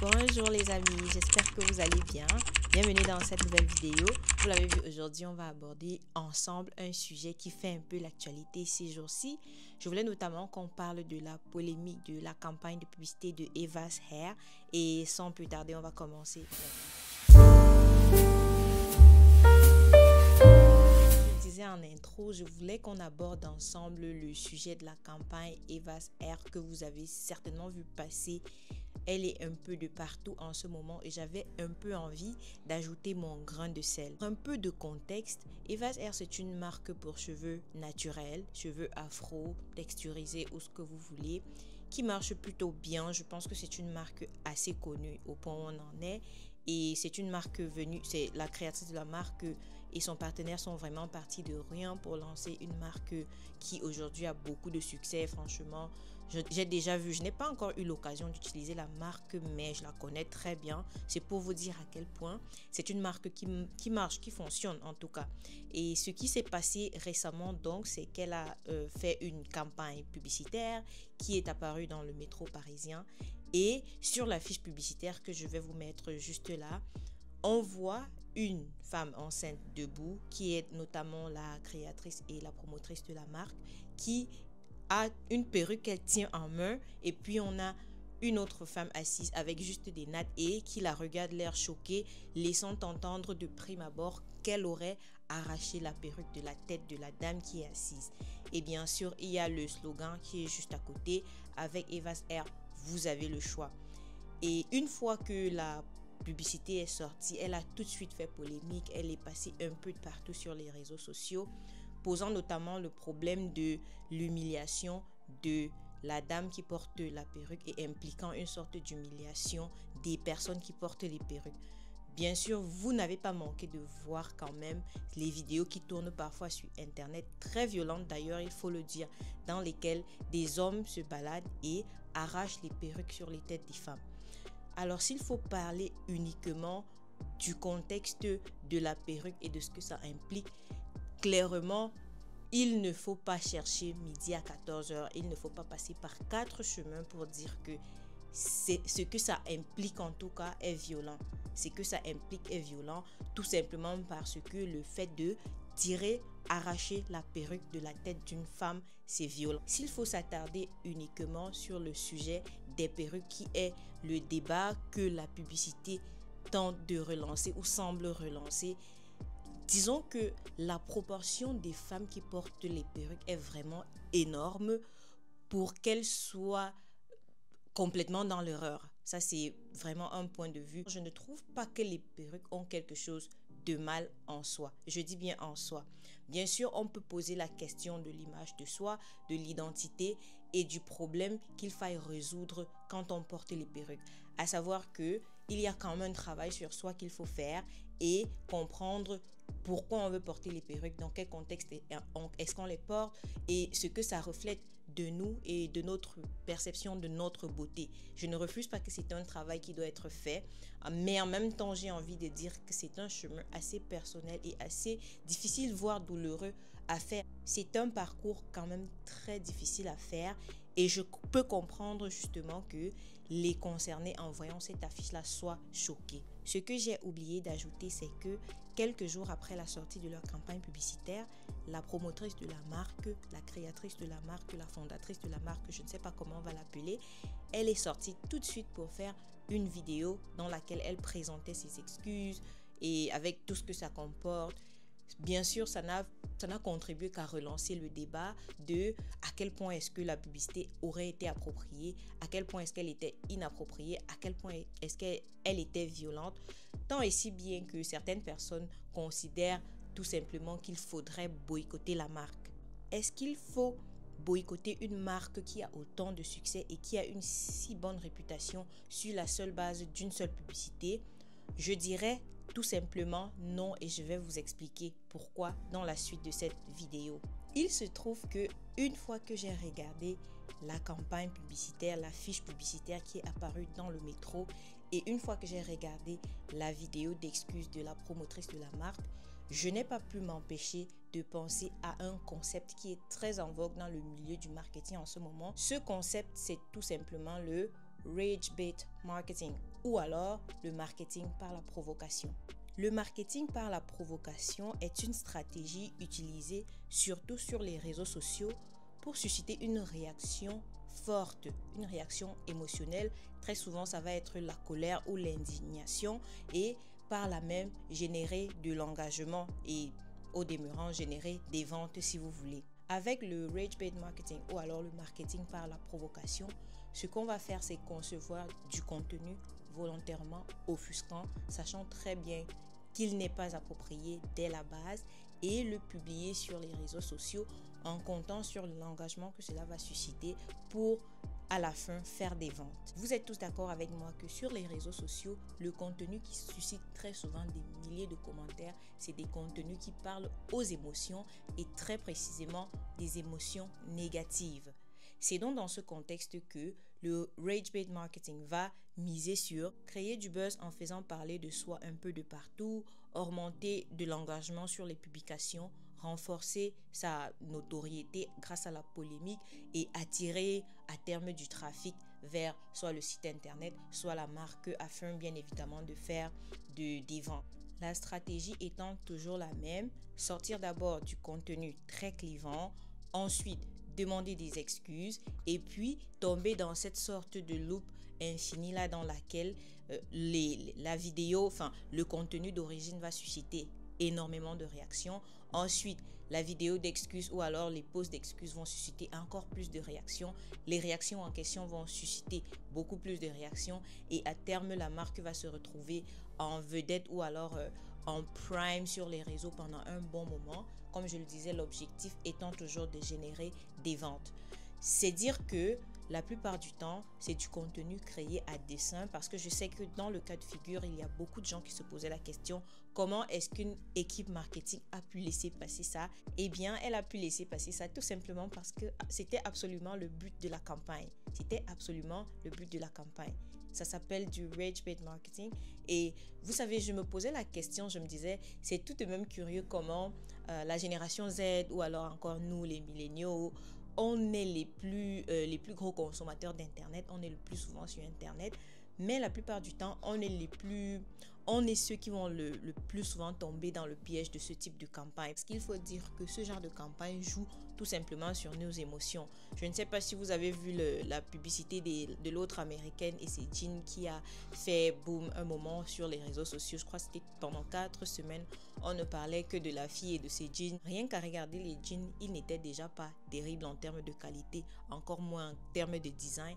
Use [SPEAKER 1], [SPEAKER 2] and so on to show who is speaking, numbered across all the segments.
[SPEAKER 1] Bonjour les amis, j'espère que vous allez bien. Bienvenue dans cette nouvelle vidéo. Vous l'avez vu, aujourd'hui on va aborder ensemble un sujet qui fait un peu l'actualité ces jours-ci. Je voulais notamment qu'on parle de la polémique de la campagne de publicité de Eva's Hair. Et sans plus tarder, on va commencer. En intro, je voulais qu'on aborde ensemble le sujet de la campagne Eva's Hair que vous avez certainement vu passer. Elle est un peu de partout en ce moment et j'avais un peu envie d'ajouter mon grain de sel. Un peu de contexte, Eva's Hair c'est une marque pour cheveux naturels, cheveux afro, texturisés ou ce que vous voulez, qui marche plutôt bien. Je pense que c'est une marque assez connue au point où on en est. Et c'est une marque venue, c'est la créatrice de la marque et son partenaire sont vraiment partis de rien pour lancer une marque qui aujourd'hui a beaucoup de succès. Franchement, j'ai déjà vu, je n'ai pas encore eu l'occasion d'utiliser la marque, mais je la connais très bien. C'est pour vous dire à quel point c'est une marque qui marche, qui fonctionne en tout cas. Et ce qui s'est passé récemment donc, c'est qu'elle a fait une campagne publicitaire qui est apparue dans le métro parisien. Et sur la fiche publicitaire que je vais vous mettre juste là, on voit une femme enceinte debout qui est notamment la créatrice et la promotrice de la marque qui a une perruque qu'elle tient en main et puis on a une autre femme assise avec juste des nattes et qui la regarde l'air choquée, laissant entendre de prime abord qu'elle aurait arraché la perruque de la tête de la dame qui est assise. Et bien sûr, il y a le slogan qui est juste à côté avec Eva's Hair, vous avez le choix. Et une fois que la publicité est sortie, elle a tout de suite fait polémique, elle est passée un peu de partout sur les réseaux sociaux, posant notamment le problème de l'humiliation de la dame qui porte la perruque et impliquant une sorte d'humiliation des personnes qui portent les perruques. Bien sûr, vous n'avez pas manqué de voir quand même les vidéos qui tournent parfois sur internet, très violentes d'ailleurs, il faut le dire, dans lesquelles des hommes se baladent et arrachent les perruques sur les têtes des femmes. Alors s'il faut parler uniquement du contexte de la perruque et de ce que ça implique, clairement, il ne faut pas chercher midi à 14h, il ne faut pas passer par 4 chemins pour dire que ce que ça implique en tout cas est violent. Ce que ça implique est violent tout simplement parce que le fait de tirer, arracher la perruque de la tête d'une femme, c'est violent. S'il faut s'attarder uniquement sur le sujet des perruques qui est le débat que la publicité tente de relancer ou semble relancer, disons que la proportion des femmes qui portent les perruques est vraiment énorme pour qu'elles soient complètement dans l'erreur. Ça, c'est vraiment un point de vue. Je ne trouve pas que les perruques ont quelque chose de mal en soi. Je dis bien en soi. Bien sûr, on peut poser la question de l'image de soi, de l'identité et du problème qu'il faille résoudre quand on porte les perruques. À savoir que il y a quand même un travail sur soi qu'il faut faire et comprendre pourquoi on veut porter les perruques, dans quel contexte est-ce qu'on les porte et ce que ça reflète de nous et de notre perception de notre beauté. Je ne refuse pas que c'est un travail qui doit être fait, mais en même temps, j'ai envie de dire que c'est un chemin assez personnel et assez difficile, voire douloureux à faire. C'est un parcours quand même très difficile à faire et je peux comprendre justement que les concernés en voyant cette affiche-là soient choqués. Ce que j'ai oublié d'ajouter, c'est que quelques jours après la sortie de leur campagne publicitaire, la promotrice de la marque, la créatrice de la marque, la fondatrice de la marque, je ne sais pas comment on va l'appeler, elle est sortie tout de suite pour faire une vidéo dans laquelle elle présentait ses excuses et avec tout ce que ça comporte. Bien sûr, ça n'a contribué qu'à relancer le débat de à quel point est-ce que la publicité aurait été appropriée, à quel point est-ce qu'elle était inappropriée, à quel point est-ce qu'elle était violente, tant et si bien que certaines personnes considèrent tout simplement qu'il faudrait boycotter la marque. Est-ce qu'il faut boycotter une marque qui a autant de succès et qui a une si bonne réputation sur la seule base d'une seule publicité? Je dirais tout simplement non et je vais vous expliquer pourquoi dans la suite de cette vidéo. Il se trouve que une fois que j'ai regardé la campagne publicitaire, la fiche publicitaire qui est apparue dans le métro et une fois que j'ai regardé la vidéo d'excuses de la promotrice de la marque, je n'ai pas pu m'empêcher de penser à un concept qui est très en vogue dans le milieu du marketing en ce moment. Ce concept, c'est tout simplement le rage bait marketing ou alors le marketing par la provocation. Le marketing par la provocation est une stratégie utilisée surtout sur les réseaux sociaux pour susciter une réaction forte, une réaction émotionnelle. Très souvent, ça va être la colère ou l'indignation et par là même générer de l'engagement et au demeurant générer des ventes si vous voulez. Avec le rage bait marketing ou alors le marketing par la provocation, ce qu'on va faire, c'est concevoir du contenu volontairement offusquant, sachant très bien qu'il n'est pas approprié dès la base et le publier sur les réseaux sociaux en comptant sur l'engagement que cela va susciter pour à la fin faire des ventes. Vous êtes tous d'accord avec moi que sur les réseaux sociaux, le contenu qui suscite très souvent des milliers de commentaires, c'est des contenus qui parlent aux émotions et très précisément des émotions négatives. C'est donc dans ce contexte que le rage bait marketing va miser sur créer du buzz en faisant parler de soi un peu de partout, augmenter de l'engagement sur les publications, renforcer sa notoriété grâce à la polémique et attirer à terme du trafic vers soit le site internet, soit la marque afin bien évidemment de faire des ventes. La stratégie étant toujours la même, sortir d'abord du contenu très clivant, ensuite demander des excuses et puis tomber dans cette sorte de loupe infinie là dans laquelle la vidéo, le contenu d'origine va susciter énormément de réactions. Ensuite, la vidéo d'excuses ou alors les posts d'excuses vont susciter encore plus de réactions. Les réactions en question vont susciter beaucoup plus de réactions et à terme, la marque va se retrouver en vedette ou alors en prime sur les réseaux pendant un bon moment. Comme je le disais, l'objectif étant toujours de générer des ventes. C'est dire que la plupart du temps, c'est du contenu créé à dessein parce que je sais que dans le cas de figure, il y a beaucoup de gens qui se posaient la question comment est-ce qu'une équipe marketing a pu laisser passer ça? Eh bien, elle a pu laisser passer ça tout simplement parce que c'était absolument le but de la campagne. C'était absolument le but de la campagne. Ça s'appelle du rage bait marketing. Et vous savez, je me posais la question, je me disais, c'est tout de même curieux comment la génération Z ou alors encore nous, les milléniaux, on est les plus gros consommateurs d'Internet, on est le plus souvent sur Internet, mais la plupart du temps, on est ceux qui vont le plus souvent tomber dans le piège de ce type de campagne. Parce qu'il faut dire que ce genre de campagne joue tout simplement sur nos émotions. Je ne sais pas si vous avez vu la publicité de l'autre américaine et ses jeans qui a fait boom un moment sur les réseaux sociaux. Je crois que c'était pendant 4 semaines, on ne parlait que de la fille et de ses jeans. Rien qu'à regarder les jeans, ils n'étaient déjà pas terribles en termes de qualité, encore moins en termes de design.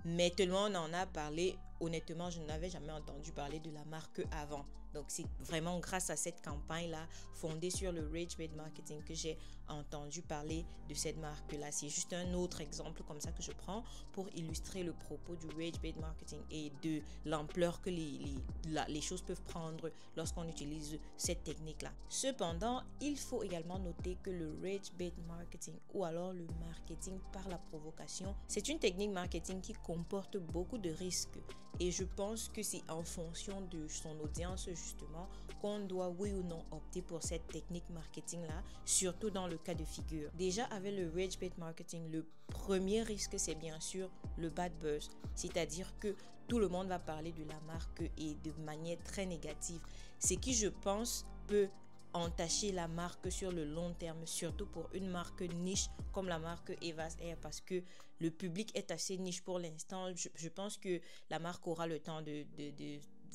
[SPEAKER 1] Mais tellement on en a parlé, honnêtement, je n'avais jamais entendu parler de la marque avant. Donc, c'est vraiment grâce à cette campagne-là, fondée sur le rage bait marketing, que j'ai entendu parler de cette marque-là. C'est juste un autre exemple comme ça que je prends pour illustrer le propos du rage bait marketing et de l'ampleur que les choses peuvent prendre lorsqu'on utilise cette technique-là. Cependant, il faut également noter que le rage bait marketing ou alors le marketing par la provocation, c'est une technique marketing qui comporte beaucoup de risques. Et je pense que c'est en fonction de son audience justement qu'on doit oui ou non opter pour cette technique marketing-là, surtout dans le cas de figure. Déjà avec le rage bait marketing, le premier risque c'est bien sûr le bad buzz, c'est-à-dire que tout le monde va parler de la marque et de manière très négative, ce qui je pense peut entacher la marque sur le long terme, surtout pour une marque niche comme la marque Evas Air, parce que le public est assez niche pour l'instant. Je pense que la marque aura le temps de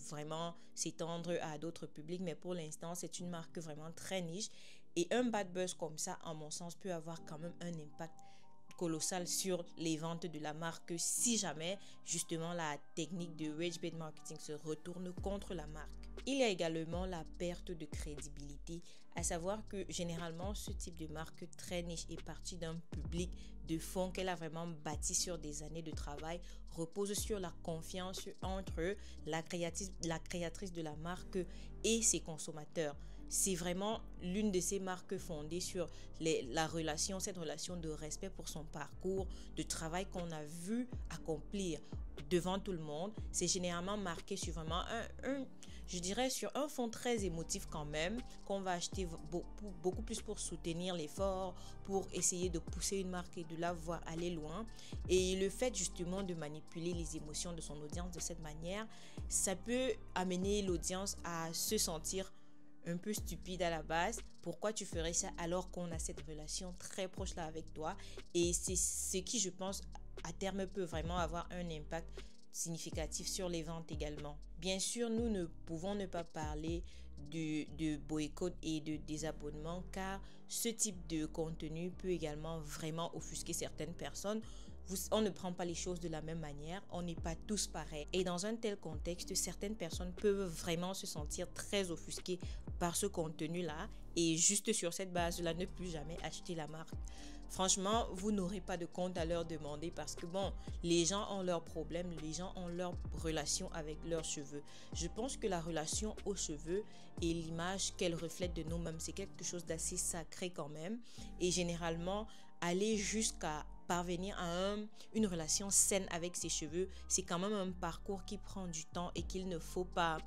[SPEAKER 1] vraiment s'étendre à d'autres publics, mais pour l'instant c'est une marque vraiment très niche et un bad buzz comme ça, en mon sens, peut avoir quand même un impact colossal sur les ventes de la marque si jamais justement la technique de rage bait marketing se retourne contre la marque. Il y a également la perte de crédibilité, à savoir que généralement ce type de marque très niche est partie d'un public de fond qu'elle a vraiment bâti sur des années de travail, repose sur la confiance entre la créatrice de la marque et ses consommateurs. c'est vraiment l'une de ces marques fondées sur cette relation de respect pour son parcours, de travail qu'on a vu accomplir devant tout le monde. C'est généralement marqué sur vraiment je dirais sur un fond très émotif quand même, qu'on va acheter beaucoup plus pour soutenir l'effort, pour essayer de pousser une marque et de la voir aller loin. Et le fait justement de manipuler les émotions de son audience de cette manière, ça peut amener l'audience à se sentir un peu stupide à la base. Pourquoi tu ferais ça alors qu'on a cette relation très proche là avec toi? Et c'est ce qui, je pense, à terme peut vraiment avoir un impact significatif sur les ventes également. Bien sûr, nous ne pouvons ne pas parler de boycott et de désabonnement, car ce type de contenu peut également vraiment offusquer certaines personnes. On ne prend pas les choses de la même manière, on n'est pas tous pareils. Et dans un tel contexte, certaines personnes peuvent vraiment se sentir très offusquées par ce contenu-là et juste sur cette base-là, ne plus jamais acheter la marque. Franchement, vous n'aurez pas de compte à leur demander parce que bon, les gens ont leurs problèmes, les gens ont leur relation avec leurs cheveux. Je pense que la relation aux cheveux et l'image qu'elle reflète de nous-mêmes, c'est quelque chose d'assez sacré quand même. Et généralement, aller jusqu'à parvenir à une relation saine avec ses cheveux, c'est quand même un parcours qui prend du temps et qu'il ne faut pas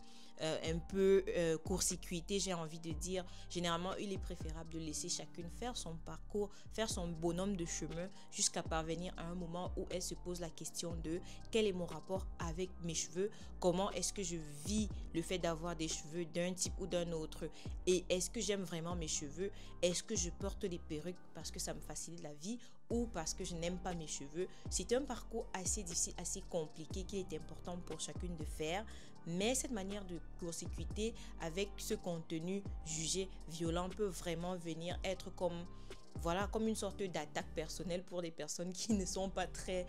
[SPEAKER 1] un peu court-circuiter, j'ai envie de dire. Généralement, il est préférable de laisser chacune faire son parcours, faire son bonhomme de chemin jusqu'à parvenir à un moment où elle se pose la question de quel est mon rapport avec mes cheveux, comment est-ce que je vis le fait d'avoir des cheveux d'un type ou d'un autre, et est-ce que j'aime vraiment mes cheveux, est-ce que je porte des perruques parce que ça me facilite la vie ou parce que je n'aime pas mes cheveux. C'est un parcours assez difficile, assez compliqué qu'il est important pour chacune de faire. Mais cette manière de court-circuiter avec ce contenu jugé violent peut vraiment venir être comme une sorte d'attaque personnelle pour des personnes qui ne sont pas très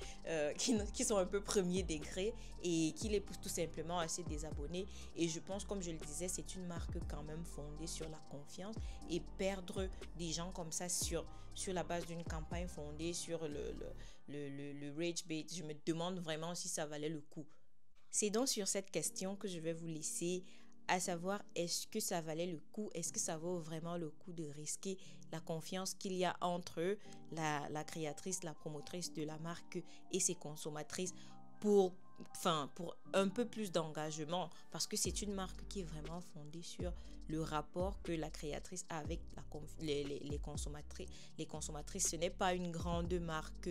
[SPEAKER 1] qui sont un peu premier degré et qui les poussent tout simplement à se désabonner. Et je pense, comme je le disais, c'est une marque quand même fondée sur la confiance, et perdre des gens comme ça sur la base d'une campagne fondée sur le rage bait, je me demande vraiment si ça valait le coup. C'est donc sur cette question que je vais vous laisser, à savoir, est-ce que ça valait le coup? Est-ce que ça vaut vraiment le coup de risquer la confiance qu'il y a entre la créatrice, la promotrice de la marque et ses consommatrices pour un peu plus d'engagement? Parce que c'est une marque qui est vraiment fondée sur le rapport que la créatrice a avec les consommatrices. Les consommatrices, ce n'est pas une grande marque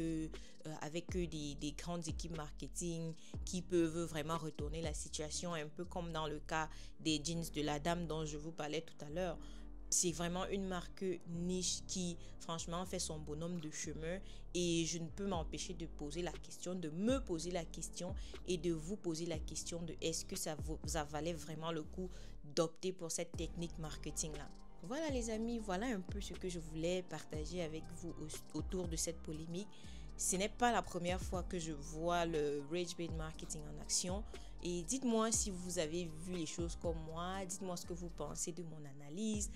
[SPEAKER 1] avec des grandes équipes marketing qui peuvent vraiment retourner la situation, un peu comme dans le cas des jeans de la dame dont je vous parlais tout à l'heure. C'est vraiment une marque niche qui, franchement, fait son bonhomme de chemin, et je ne peux m'empêcher de me poser la question et de vous poser la question de est-ce que ça valait vraiment le coup d'opter pour cette technique marketing-là. Voilà les amis, voilà un peu ce que je voulais partager avec vous autour de cette polémique. Ce n'est pas la première fois que je vois le rage bait marketing en action. Et dites-moi si vous avez vu les choses comme moi. Dites-moi ce que vous pensez de mon analyse.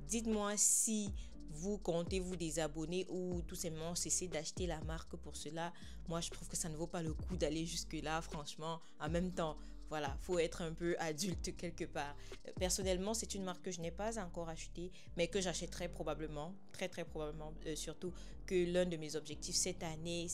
[SPEAKER 1] Dites-moi si vous comptez vous désabonner ou tout simplement cesser d'acheter la marque pour cela. Moi, je trouve que ça ne vaut pas le coup d'aller jusque-là, franchement. En même temps, voilà, faut être un peu adulte quelque part. Personnellement, c'est une marque que je n'ai pas encore achetée, mais que j'achèterai probablement, très probablement, surtout que l'un de mes objectifs cette année,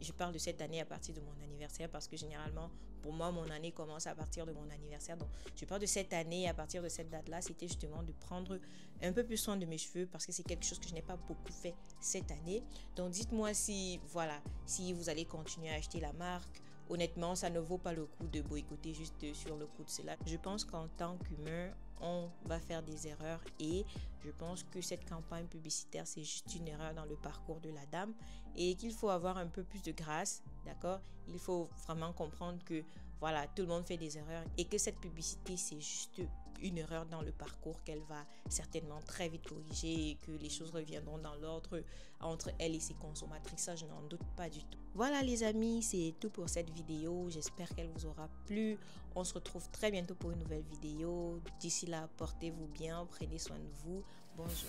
[SPEAKER 1] je parle de cette année à partir de mon anniversaire, parce que généralement, pour moi, mon année commence à partir de mon anniversaire. Donc, je parle de cette année, à partir de cette date-là, c'était justement de prendre un peu plus soin de mes cheveux, parce que c'est quelque chose que je n'ai pas beaucoup fait cette année. Donc, dites-moi si vous allez continuer à acheter la marque. Honnêtement, ça ne vaut pas le coup de boycotter juste sur le coup de cela. Je pense qu'en tant qu'humain, on va faire des erreurs, et je pense que cette campagne publicitaire, c'est juste une erreur dans le parcours de la dame, et qu'il faut avoir un peu plus de grâce, d'accord? Il faut vraiment comprendre que voilà, tout le monde fait des erreurs, et que cette publicité, c'est juste une erreur dans le parcours qu'elle va certainement très vite corriger, et que les choses reviendront dans l'ordre entre elle et ses consommatrices. Ça, je n'en doute pas du tout. Voilà les amis, c'est tout pour cette vidéo. J'espère qu'elle vous aura plu. On se retrouve très bientôt pour une nouvelle vidéo. D'ici là, portez-vous bien, prenez soin de vous. Bonjour.